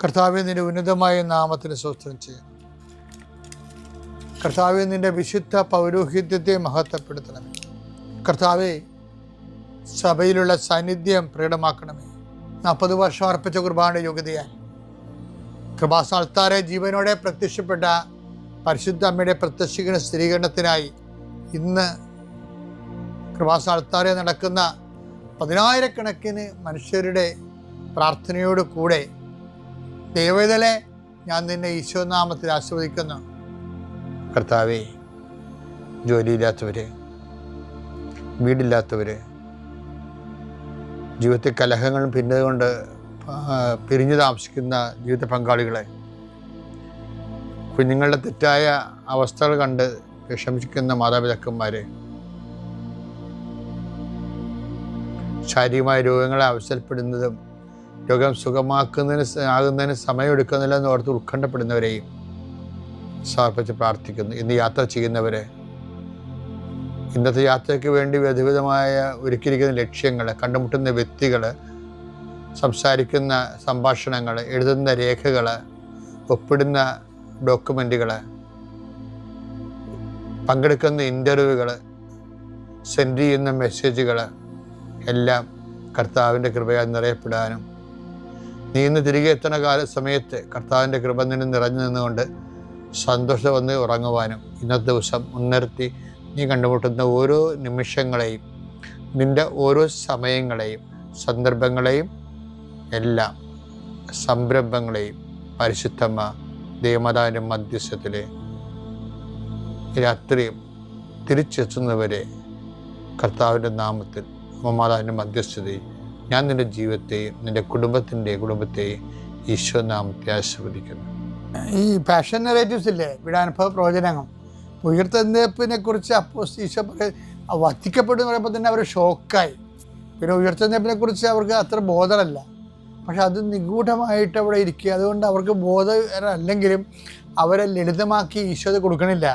കർത്താവേ, നിന്റെ ഉന്നതമായ നാമത്തിന് സ്തോത്രം ചെയ്യുന്നു. കർത്താവേ, നിന്റെ വിശുദ്ധ പൗരോഹിത്യത്തെ മഹത്വപ്പെടുത്തണമേ. കർത്താവേ, സഭയിലുള്ള സാന്നിധ്യം പ്രകടമാക്കണമേ. 40 വർഷം അർപ്പിച്ച കുർബാന യോഗ്യതയാൽ കൃപാസ്ഥാനത്താരെ ജീവനോടെ പ്രത്യക്ഷപ്പെട്ട പരിശുദ്ധ അമ്മയുടെ പ്രത്യക്ഷീകരണ സ്ഥിരീകരണത്തിനായി ഇന്ന് കൃപാസ്ഥാനത്താരെ നടക്കുന്ന 10,000-കണക്കിന് മനുഷ്യരുടെ പ്രാർത്ഥനയോട് കൂടെ ദൈവവേദനെ ഞാൻ നിന്നെ ഈശോനാമത്തിൽ ആസ്വദിക്കുന്നു. കർത്താവേ, ജോലിയില്ലാത്തവര്, വീടില്ലാത്തവര്, ജീവിതത്തിൽ കലഹങ്ങളും ഭിന്നതകൊണ്ട് പിരിഞ്ഞു താമസിക്കുന്ന ജീവിത പങ്കാളികളെ, കുഞ്ഞുങ്ങളുടെ തെറ്റായ അവസ്ഥകൾ കണ്ട് വിഷമിക്കുന്ന മാതാപിതാക്കന്മാരെ, ശാരീരികമായ രോഗങ്ങളെ അവസരപ്പെടുന്നതും രോഗം ആകുന്നതിന് സമയമെടുക്കുന്നില്ലെന്ന് ഓർത്ത് ഉത്കണ്ഠപ്പെടുന്നവരെയും സമർപ്പിച്ച് പ്രാർത്ഥിക്കുന്നു. ഇന്ന് യാത്ര ചെയ്യുന്നവരെ, ഇന്നത്തെ യാത്രയ്ക്ക് വേണ്ടി വിവിധമായ ഒരുക്കിയിരിക്കുന്ന ലക്ഷ്യങ്ങൾ, കണ്ടുമുട്ടുന്ന വ്യക്തികൾ, സംസാരിക്കുന്ന സംഭാഷണങ്ങൾ, എഴുതുന്ന രേഖകൾ, ഒപ്പിടുന്ന ഡോക്യുമെൻറ്റുകൾ, പങ്കെടുക്കുന്ന ഇൻ്റർവ്യൂകൾ, സെൻഡ് ചെയ്യുന്ന മെസ്സേജുകൾ എല്ലാം കർത്താവിൻ്റെ കൃപയാൽ നിറയപ്പെടാനും നീ ഇന്ന് തിരികെ എത്തുന്ന സമയത്ത് കർത്താവിൻ്റെ കൃപ നിന്നെ നിറഞ്ഞു നിന്നുകൊണ്ട് സന്തോഷം വന്ന് ഉറങ്ങുവാനും ഇന്നത്തെ ദിവസം മുൻനിർത്തി നീ കണ്ടുമുട്ടുന്ന ഓരോ നിമിഷങ്ങളെയും, നിൻ്റെ ഓരോ സമയങ്ങളെയും, സന്ദർഭങ്ങളെയും, എല്ലാ സംരംഭങ്ങളെയും പരിശുദ്ധമ്മ ദൈവമാതാവിൻ്റെ മധ്യസ്ഥത്തിൽ രാത്രിയും തിരിച്ചെത്തുന്നവരെ കർത്താവിൻ്റെ നാമത്തിൽ മാതാവിൻ്റെ മധ്യസ്ഥതയിൽ ഞാൻ നിൻ്റെ ജീവിതത്തെയും നിൻ്റെ കുടുംബത്തെയും ഈശോ നാമത്തെ ആശീർവദിക്കുന്നു. ഈ പാഷൻ നറേറ്റീവ്സ് ഇല്ലേ, പീഡാനുഭവ പ്രവചനങ്ങൾ, ഉയർത്തെഴുന്നേൽപ്പിനെ കുറിച്ച് ഈശോ വധിക്കപ്പെടുമെന്ന് പറയുമ്പോൾ തന്നെ അവർ ഷോക്കായി. പിന്നെ ഉയർത്തെഴുന്നേൽപ്പിനെ കുറിച്ച് അവർക്ക് അത്ര ബോധമല്ല. പക്ഷെ അത് നിഗൂഢമായിട്ട് അവിടെ ഇരിക്കുക. അതുകൊണ്ട് അവർക്ക് ബോധമല്ലെങ്കിലും അവരെ ലളിതമാക്കി ഈശോ അത് കൊടുക്കണില്ല.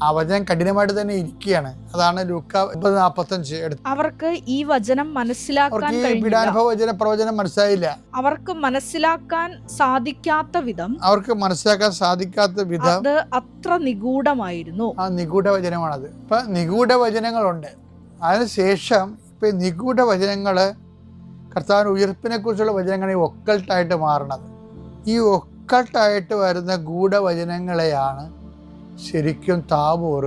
ആ വചനം കഠിനമായിട്ട് തന്നെ ഇരിക്കുകയാണ്. അതാണ് ലൂക്ക 45 അവർക്ക് ഈ വചനം മനസ്സിലാക്കാൻ പീഡാനുഭവ പ്രവചനം മനസ്സിലായില്ല. അവർക്ക് മനസ്സിലാക്കാൻ സാധിക്കാത്ത വിധം അത് അത്ര നിഗൂഢമായിരുന്നു. ആ നിഗൂഢ വചനമാണത്. ഇപ്പൊ നിഗൂഢ വചനങ്ങളുണ്ട്. അതിനുശേഷം ഇപ്പൊ നിഗൂഢ വചനങ്ങള് കർത്താവിന്റെ ഉയർപ്പിനെ കുറിച്ചുള്ള വചനങ്ങൾ ഈ ഒക്കൾട്ടായിട്ട് മാറണത്. ഈ ഒക്കൾട്ടായിട്ട് വരുന്ന ഗൂഢവചനങ്ങളെയാണ് ശരിക്കും താബോർ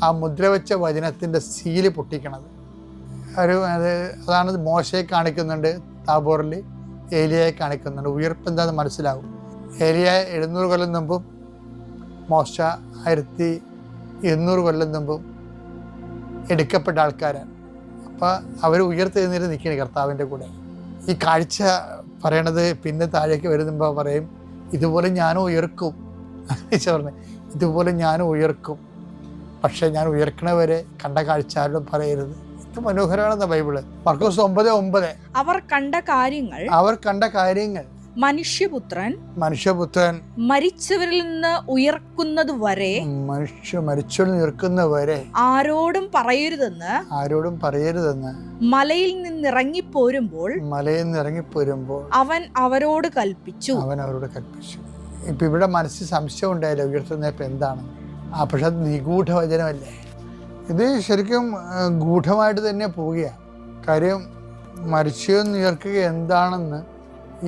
ആ മുദ്രവെച്ച വചനത്തിൻ്റെ സീല് പൊട്ടിക്കണത്. അതാണ് മോശയെ കാണിക്കുന്നുണ്ട്, താബോറിൽ ഏലിയയെ കാണിക്കുന്നുണ്ട്. ഉയർപ്പ് എന്താണെന്ന് മനസ്സിലാവും. ഏലിയ 700 കൊല്ലം മുമ്പും മോശ 1200 കൊല്ലം മുമ്പും എടുക്കപ്പെട്ട ആൾക്കാരാണ്. അപ്പോൾ അവർ ഉയർത്തെഴുന്നേറ്റ് നിൽക്കണേ കർത്താവിൻ്റെ കൂടെ. ഈ കാഴ്ച പറയണത് പിന്നെ താഴേക്ക് വരുമ്പോൾ പറയും, ഇതുപോലെ ഞാനും ഉയർക്കും. പറഞ്ഞു, ഇതുപോലെ ഞാനും ഉയർക്കും, പക്ഷെ ഞാൻ ഉയർക്കണവരെ കണ്ട കാഴ്ച ആരും പറയരുത്. ഇത് മനോഹരമാണെന്ന ബൈബിള്. മർക്കോസ് 9:9 അവർ കണ്ട കാര്യങ്ങൾ മനുഷ്യപുത്രൻ മരിച്ചവരിൽ നിന്ന് ഉയർക്കുന്നത് വരെ ആരോടും പറയരുതെന്ന് മലയിൽ നിന്നിറങ്ങിപ്പോരുമ്പോൾ അവൻ അവരോട് കൽപ്പിച്ചു. ഇപ്പം ഇവിടെ മനസ്സിൽ സംശയം ഉണ്ടായില്ല ഉയർത്തുന്നേപ്പം എന്താണ്. പക്ഷെ അത് നിഗൂഢവചനമല്ലേ. ഇത് ശരിക്കും ഗൂഢമായിട്ട് തന്നെ പോവുകയാണ്. കാര്യം മരിച്ചെന്ന് ഉയർക്കുക എന്താണെന്ന്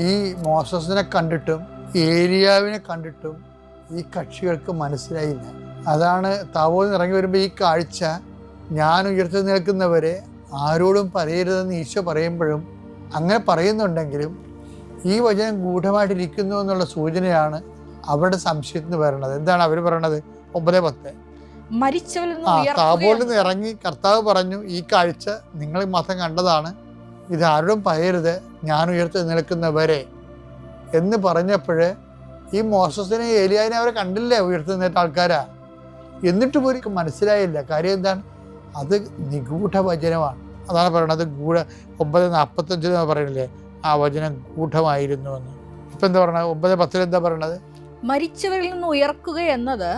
ഈ മോസസിനെ കണ്ടിട്ടും ഏലിയാവിനെ കണ്ടിട്ടും ഈ കക്ഷികൾക്ക് മനസ്സിലായില്ല. അതാണ് താബോറിൽ ഇറങ്ങി വരുമ്പോൾ ഈ കാഴ്ച ഞാൻ ഉയർത്തെഴുന്നേൽക്കുന്നവരെ ആരോടും പറയരുതെന്ന് ഈശോ പറയുമ്പോഴും അങ്ങനെ പറയുന്നുണ്ടെങ്കിലും ഈ വചനം ഗൂഢമായിട്ടിരിക്കുന്നു എന്നുള്ള സൂചനയാണ് അവരുടെ സംശയത്തിന് വരണത്. എന്താണ് അവർ പറയണത്? 9:10 താബോറിൽ നിന്ന് ഇറങ്ങി കർത്താവ് പറഞ്ഞു, ഈ കാഴ്ച നിങ്ങൾ മാത്രം കണ്ടതാണ്, ഇത് ആരോടും പറയരുത്, ഞാൻ ഉയർത്തെഴുന്നേൽക്കുന്നവരെ എന്ന് പറഞ്ഞപ്പോൾ ഈ മോസസിനെ ഏലിയാവിനെ അവരെ കണ്ടില്ലേ ഉയർത്തെഴുന്നേറ്റ ആൾക്കാരാ. എന്നിട്ട് പോലും മനസ്സിലായില്ല. കാര്യം എന്താണ്? അത് നിഗൂഢ വചനമാണ്. അതാണ് പറയണത്. 9:45 പറയണില്ലേ, ആ വചനം ഗൂഢമായിരുന്നു എന്ന്. ഇപ്പം എന്താ പറയണത്? 9:10 എന്താ പറയണത്? മരിച്ചവരിൽ നിന്ന് ഉയർക്കുക എന്നത്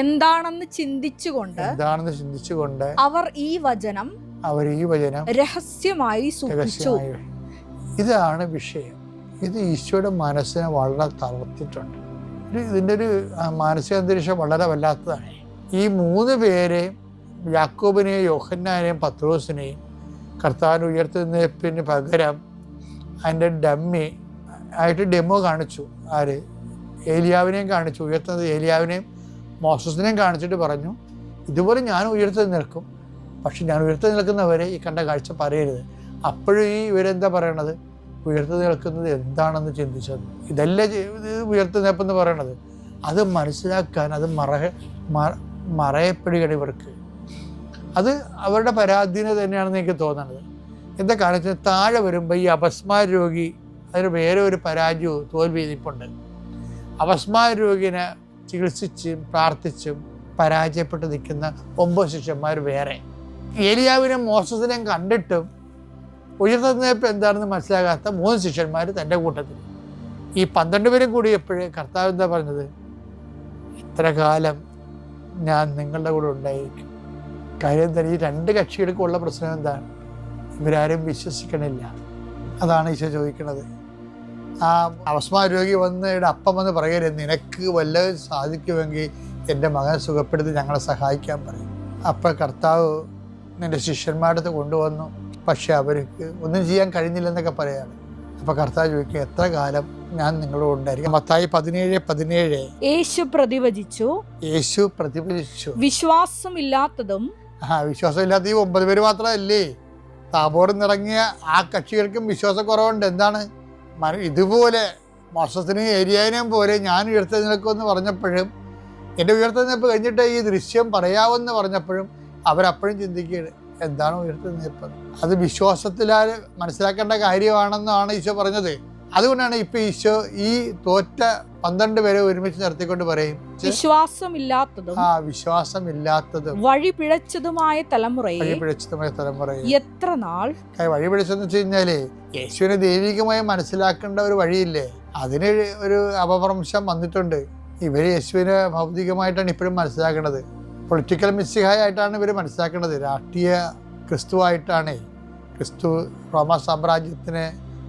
എന്താണെന്ന് ചിന്തിച്ചുകൊണ്ട് അവർ ഈ വചനം രഹസ്യമായി സൂക്ഷിച്ചു. ഇതാണ് വിഷയം. ഇത് ഈശോയുടെ മനസ്സിനെ വളരെ തളർത്തിയിട്ടുണ്ട്. ഇതിൻ്റെ ഒരു മാനസിക അന്തരീക്ഷം വളരെ വല്ലാത്തതാണ്. ഈ 3 പേരെയും, യാക്കോബിനെയും യോഹന്നാനെയും പത്രോസിനെയും കർത്താവിന് ഉയർത്തുന്നതിന് പകരം അതിൻ്റെ ഡമ്മി ആയിട്ട് ഡെമോ കാണിച്ചു. ആര്? ഏലിയാവിനെയും കാണിച്ചു. ഉയർത്തുന്നത് ഏലിയാവിനെയും മോസസിനെയും കാണിച്ചിട്ട് പറഞ്ഞു, ഇതുപോലെ ഞാൻ ഉയർത്തി നിൽക്കും, പക്ഷെ ഞാൻ ഉയർത്തി നിൽക്കുന്നവരെ ഈ കണ്ട കാഴ്ച പറയരുത്. അപ്പോഴും ഈ ഇവരെന്താ പറയണത്? ഉയർത്തി നിൽക്കുന്നത് എന്താണെന്ന് ചിന്തിച്ചത്. ഇതല്ലേ ഉയർത്തി നിൽപ്പെന്ന് പറയണത്. അത് മനസ്സിലാക്കാൻ അത് മറയപ്പെടുകയാണ് ഇവർക്ക്. അത് അവരുടെ പരാധീനത തന്നെയാണെന്ന് എനിക്ക് തോന്നുന്നത്. എന്താ കാണിച്ചത്? താഴെ വരുമ്പോൾ ഈ അപസ്മാര രോഗി, അതിന് വേറെ ഒരു പരാജയവും തോൽവി ഇരിപ്പുണ്ട്. അപസ്മാര രോഗിനെ ചികിത്സിച്ചും പ്രാർത്ഥിച്ചും പരാജയപ്പെട്ട് നിൽക്കുന്ന 9 ശിഷ്യന്മാർ വേറെ. ഏലിയാവിനെയും മോസസിനെയും കണ്ടിട്ടും ഉയർത്തുന്നപ്പോൾ എന്താണെന്ന് മനസ്സിലാകാത്ത 3 ശിഷ്യന്മാർ തൻ്റെ കൂട്ടത്തിൽ. ഈ 12 പേരും കൂടിയപ്പോഴേ കർത്താവ് എന്താ പറഞ്ഞത്? ഇത്ര കാലം ഞാൻ നിങ്ങളുടെ കൂടെ ഉണ്ടായിരിക്കും. കാര്യം തന്നെ ഈ 2 കക്ഷികൾക്കുള്ള പ്രശ്നം എന്താണ്? ഇവരാരും വിശ്വസിക്കണില്ല. അതാണ് ഈശോ ചോദിക്കുന്നത്. ആ അപസ്മാര രോഗി അപ്പം വന്ന് പറയരുത്, നിനക്ക് വല്ലതും സാധിക്കുമെങ്കിൽ എൻ്റെ മകനെ സുഖപ്പെടുത്തി ഞങ്ങളെ സഹായിക്കാൻ പറയും. അപ്പോൾ കർത്താവ് നിൻ്റെ ശിഷ്യന്മാരുടെ അടുത്ത് കൊണ്ടുവന്നു, പക്ഷെ അവർക്ക് ഒന്നും ചെയ്യാൻ കഴിഞ്ഞില്ലെന്നൊക്കെ പറയാണ്. അപ്പോൾ കർത്താവ് ചോദിക്കുക, എത്ര കാലം ഞാൻ നിങ്ങളോട് ഉണ്ടായിരിക്കും? മത്തായി 17:17 യേശു പ്രതിവചിച്ചു വിശ്വാസമില്ലാത്തതും വിശ്വാസമില്ലാത്ത ഈ 9 പേര് മാത്രമല്ലേ, താബോറിൽ നിറങ്ങിയ ആ കക്ഷികൾക്കും വിശ്വാസക്കുറവുണ്ട്. എന്താണ്? ഇതുപോലെ മോസസിനെയും ഏലിയാവിനെയും പോലെ ഞാൻ ഉയർത്തെഴുന്നേൽക്കുമെന്ന് പറഞ്ഞപ്പോഴും, എൻ്റെ ഉയർത്തെഴുന്നേൽപ്പ് കഴിഞ്ഞിട്ട് ഈ ദൃശ്യം പറയാമെന്ന് പറഞ്ഞപ്പോഴും അവരപ്പോഴും ചിന്തിക്കുകയാണ്, എന്താണ് ഉയർത്തെഴുന്നേൽപ്പ്? അത് വിശ്വാസത്തിലാൽ മനസ്സിലാക്കേണ്ട കാര്യമാണെന്നാണ് ഈശോ പറഞ്ഞത്. അതുകൊണ്ടാണ് ഇപ്പൊ ഈശോ ഈ തോറ്റ 12 പേരെ ഒരുമിച്ച് നിർത്തിക്കൊണ്ട് പറയും, വിശ്വാസമില്ലാത്തതും വഴിപിഴച്ചതുമായ തലമുറയെ എത്ര നാൾ. വഴിപിഴച്ചെന്ന് വെച്ച് കഴിഞ്ഞാല് യേശുവിനെ ദൈവികമായി മനസ്സിലാക്കേണ്ട ഒരു വഴിയില്ലേ, അതിന് ഒരു അപഭ്രംശം വന്നിട്ടുണ്ട്. ഇവര് യേശുവിനെ ഭൗതികമായിട്ടാണ് ഇപ്പോഴും മനസ്സിലാക്കേണ്ടത്. പൊളിറ്റിക്കൽ മിസ്സിഹായിട്ടാണ് ഇവർ മനസ്സിലാക്കേണ്ടത്. രാഷ്ട്രീയ ക്രിസ്തുവായിട്ടാണ്. ക്രിസ്തു റോമ സാമ്രാജ്യത്തിനെ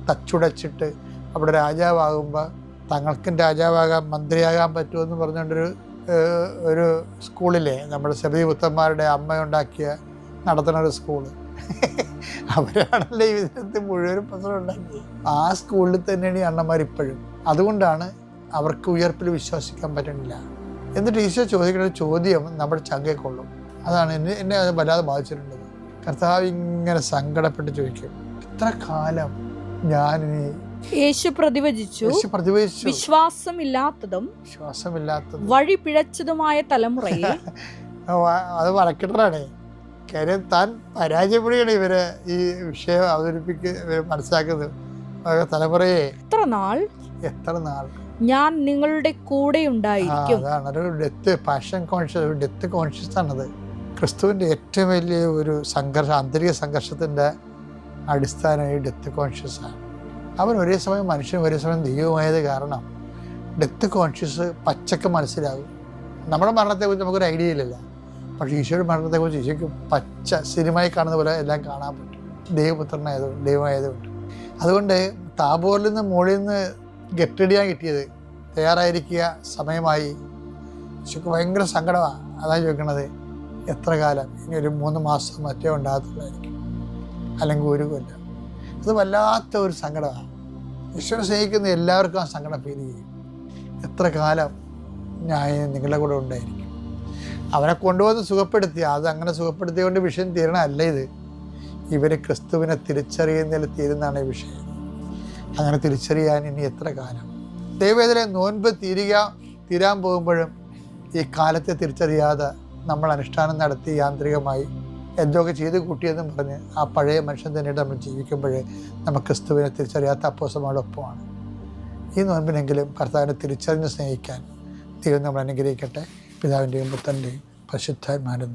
തച്ചുടച്ചിട്ട് അവിടെ രാജാവാകുമ്പോൾ തങ്ങൾക്കും രാജാവാകാൻ മന്ത്രിയാകാൻ പറ്റുമെന്ന് പറഞ്ഞുകൊണ്ടൊരു സ്കൂളിലെ നമ്മുടെ സബി പുത്രന്മാരുടെ അമ്മയുണ്ടാക്കിയ നടത്തുന്ന ഒരു സ്കൂള്, അവരാണല്ലേ ഈ വിധത്തിൽ മുഴുവനും പ്രശ്നം ഉണ്ടാക്കിയത്. ആ സ്കൂളിൽ തന്നെയാണ് ഈ അണ്ണന്മാർ ഇപ്പോഴും. അതുകൊണ്ടാണ് അവർക്ക് ഉയർപ്പിൽ വിശ്വസിക്കാൻ പറ്റുന്നില്ല. എന്നിട്ട് ഈശോ ചോദിക്കുന്ന ചോദ്യം നമ്മുടെ ചങ്കയിൽ കൊള്ളും. അതാണ് എന്നെ അത് വല്ലാതെ ബാധിച്ചിട്ടുള്ളത്. കർത്താവ് ഇങ്ങനെ സങ്കടപ്പെട്ട് ചോദിക്കും, എത്ര കാലം ഞാനിനി. യേശു പ്രതിവചിച്ചു വിശ്വാസമില്ലാത്തതും വഴിപിഴച്ചതുമായ തലമുറയെ. അത് വഴക്കിട്ടറാണ്. കാര്യം താൻ പരാജയപ്പെടുകയാണ് ഇവരെ ഈ വിഷയം മനസ്സിലാക്കുന്നത്. തലമുറയെ എത്ര നാൾ ഞാൻ നിങ്ങളുടെ കൂടെ ഉണ്ടായിരിക്കും. അതാണ് ഒരു ഡെത്ത് പാഷൻ കോൺഷ്യസ്, ഒരു ഡെത്ത് കോൺഷ്യസ് ആണത്. ക്രിസ്തുവിൻ്റെ ഏറ്റവും വലിയ ഒരു സംഘർഷം, ആന്തരിക സംഘർഷത്തിൻ്റെ അടിസ്ഥാനം ഈ ഡെത്ത് കോൺഷ്യസ് ആണ്. അവൻ ഒരേ സമയം മനുഷ്യനും ഒരേ സമയം ദൈവമായത് കാരണം ഡെത്ത് കോൺഷ്യസ് പച്ചക്ക് മനസ്സിലാകും. നമ്മുടെ മരണത്തെക്കുറിച്ച് നമുക്കൊരു ഐഡിയ ഇല്ലല്ല, പക്ഷേ ഈശോയുടെ മരണത്തെക്കുറിച്ച് ഈശോയ്ക്ക് പച്ച സിനിമയിൽ കാണുന്ന പോലെ എല്ലാം കാണാൻ പറ്റും, ദൈവമായതുകൊണ്ട്. അതുകൊണ്ട് താബോറിൽ നിന്ന് മുകളിൽ നിന്ന് ഗെറ്റടിയാൻ കിട്ടിയത്, തയ്യാറായിരിക്കുക, സമയമായി. ഈശോയ്ക്ക് ഭയങ്കര സങ്കടമാണ്. അതാണ് ചോദിക്കണത്, എത്ര കാലം? ഇനി ഒരു 3 മാസം മറ്റേ ഉണ്ടാകത്തുള്ളായിരിക്കും, അല്ലെങ്കിൽ 1 കൊല്ലം. അത് വല്ലാത്ത ഒരു സങ്കടമാണ്. ഈശോനെ സ്നേഹിക്കുന്ന എല്ലാവർക്കും ആ സങ്കടം ഫീൽ ചെയ്യും. എത്ര കാലം ഞാൻ നിങ്ങളുടെ കൂടെ ഉണ്ടായിരിക്കും? അവനെ കൊണ്ടുവന്ന് സുഖപ്പെടുത്തി, അതങ്ങനെ സുഖപ്പെടുത്തിയതുകൊണ്ട് വിഷയം തീരണമല്ല ഇത്. ഇവർ ക്രിസ്തുവിനെ തിരിച്ചറിയുന്നതിൽ തീരുന്നതാണ് ഈ വിഷയം. അങ്ങനെ തിരിച്ചറിയാൻ ഇനി എത്ര കാലം? ദൈവവേദന നോൻപ് തീരാൻ പോകുമ്പോഴും ഈ കാലത്തെ തിരിച്ചറിയാതെ നമ്മൾ അനുഷ്ഠാനം നടത്തി യാന്ത്രികമായി എന്തൊക്കെ ചെയ്ത് കൂട്ടിയെന്നും പറഞ്ഞ് ആ പഴയ മനുഷ്യൻ തന്നെയായിട്ട് നമ്മൾ ജീവിക്കുമ്പോഴേ നമുക്ക് ക്രിസ്തുവിനെ തിരിച്ചറിയാത്ത അപ്പോസ്തലന്മാരോടൊപ്പമാണ്. ഈ നോൻപിനെങ്കിലും കർത്താവിനെ തിരിച്ചറിഞ്ഞ് സ്നേഹിക്കാൻ ദൈവം നമ്മൾ അനുഗ്രഹിക്കട്ടെ. പിതാവിൻ്റെയും പുത്രൻ്റെയും പരിശുദ്ധാത്മാവിൻ്റെയും